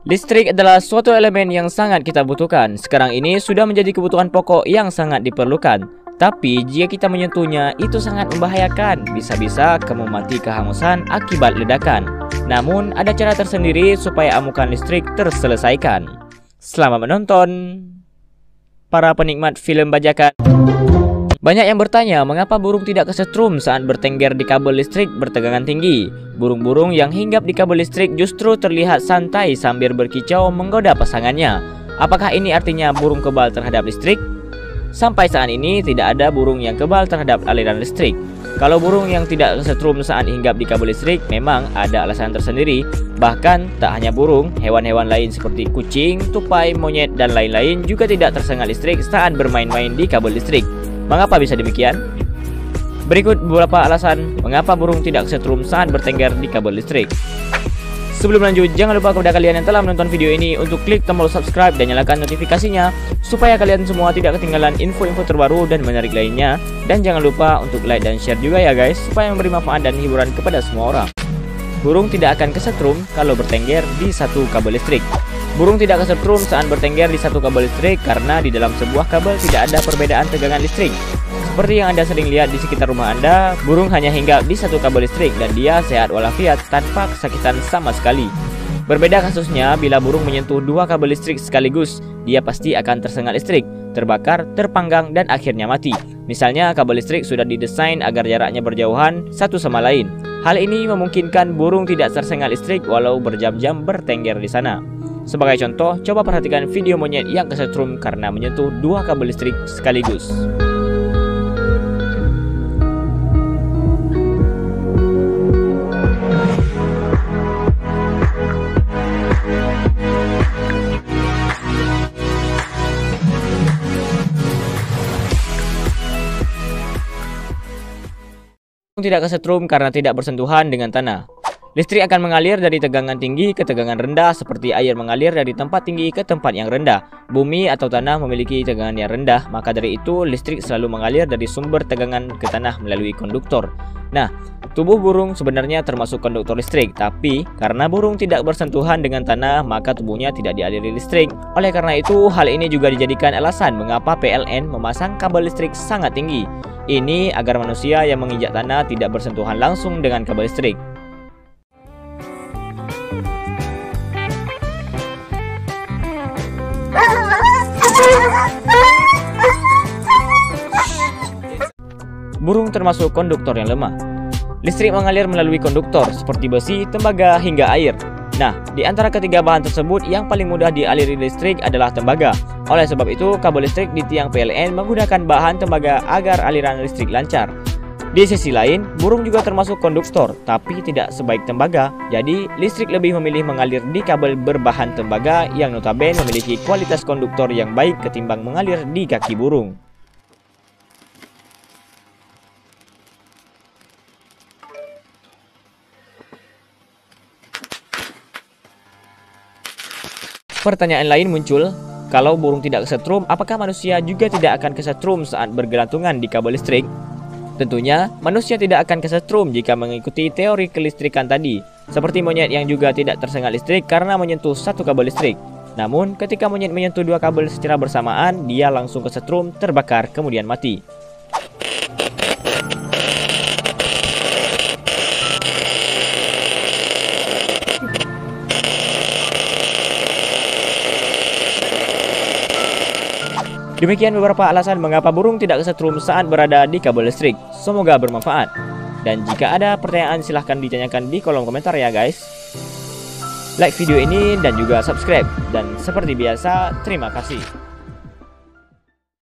Listrik adalah suatu elemen yang sangat kita butuhkan. Sekarang ini sudah menjadi kebutuhan pokok yang sangat diperlukan. Tapi jika kita menyentuhnya, itu sangat membahayakan. Bisa-bisa kamu mati kehanguskan akibat ledakan. Namun, ada cara tersendiri supaya amukan listrik terselesaikan. Selamat menonton, para penikmat film bajakan. Banyak yang bertanya mengapa burung tidak kesetrum saat bertengger di kabel listrik bertegangan tinggi. Burung-burung yang hinggap di kabel listrik justru terlihat santai sambil berkicau menggoda pasangannya. Apakah ini artinya burung kebal terhadap listrik? Sampai saat ini tidak ada burung yang kebal terhadap aliran listrik. Kalau burung yang tidak kesetrum saat hinggap di kabel listrik memang ada alasan tersendiri. Bahkan tak hanya burung, hewan-hewan lain seperti kucing, tupai, monyet, dan lain-lain juga tidak tersengat listrik saat bermain-main di kabel listrik. Mengapa bisa demikian? Berikut beberapa alasan mengapa burung tidak kesetrum saat bertengger di kabel listrik. Sebelum lanjut, jangan lupa kepada kalian yang telah menonton video ini untuk klik tombol subscribe dan nyalakan notifikasinya supaya kalian semua tidak ketinggalan info-info terbaru dan menarik lainnya. Dan jangan lupa untuk like dan share juga ya guys, supaya memberi manfaat dan hiburan kepada semua orang. Burung tidak akan kesetrum kalau bertengger di satu kabel listrik. Burung tidak kesetrum saat bertengger di satu kabel listrik karena di dalam sebuah kabel tidak ada perbedaan tegangan listrik. Seperti yang Anda sering lihat di sekitar rumah Anda, burung hanya hinggap di satu kabel listrik dan dia sehat walafiat tanpa kesakitan sama sekali. Berbeda kasusnya bila burung menyentuh dua kabel listrik sekaligus, dia pasti akan tersengat listrik, terbakar, terpanggang, dan akhirnya mati. Misalnya kabel listrik sudah didesain agar jaraknya berjauhan satu sama lain. Hal ini memungkinkan burung tidak tersengat listrik walau berjam-jam bertengger di sana. Sebagai contoh, coba perhatikan video monyet yang kesetrum karena menyentuh dua kabel listrik sekaligus. Tidak kesetrum karena tidak bersentuhan dengan tanah. Listrik akan mengalir dari tegangan tinggi ke tegangan rendah seperti air mengalir dari tempat tinggi ke tempat yang rendah. Bumi atau tanah memiliki tegangan yang rendah, maka dari itu listrik selalu mengalir dari sumber tegangan ke tanah melalui konduktor. Nah, tubuh burung sebenarnya termasuk konduktor listrik, tapi karena burung tidak bersentuhan dengan tanah, maka tubuhnya tidak dialiri listrik. Oleh karena itu, hal ini juga dijadikan alasan mengapa PLN memasang kabel listrik sangat tinggi. Ini agar manusia yang menginjak tanah tidak bersentuhan langsung dengan kabel listrik. Burung termasuk konduktor yang lemah. Listrik mengalir melalui konduktor seperti besi, tembaga, hingga air. Nah, di antara ketiga bahan tersebut yang paling mudah dialiri listrik adalah tembaga. Oleh sebab itu, kabel listrik di tiang PLN menggunakan bahan tembaga agar aliran listrik lancar. Di sisi lain, burung juga termasuk konduktor, tapi tidak sebaik tembaga. Jadi, listrik lebih memilih mengalir di kabel berbahan tembaga yang notabene memiliki kualitas konduktor yang baik ketimbang mengalir di kaki burung. Pertanyaan lain muncul, kalau burung tidak kesetrum, apakah manusia juga tidak akan kesetrum saat bergelantungan di kabel listrik? Tentunya, manusia tidak akan kesetrum jika mengikuti teori kelistrikan tadi, seperti monyet yang juga tidak tersengat listrik karena menyentuh satu kabel listrik. Namun, ketika monyet menyentuh dua kabel secara bersamaan, dia langsung kesetrum, terbakar, kemudian mati. Demikian beberapa alasan mengapa burung tidak kesetrum saat berada di kabel listrik. Semoga bermanfaat. Dan jika ada pertanyaan silahkan ditanyakan di kolom komentar ya guys. Like video ini dan juga subscribe. Dan seperti biasa, terima kasih.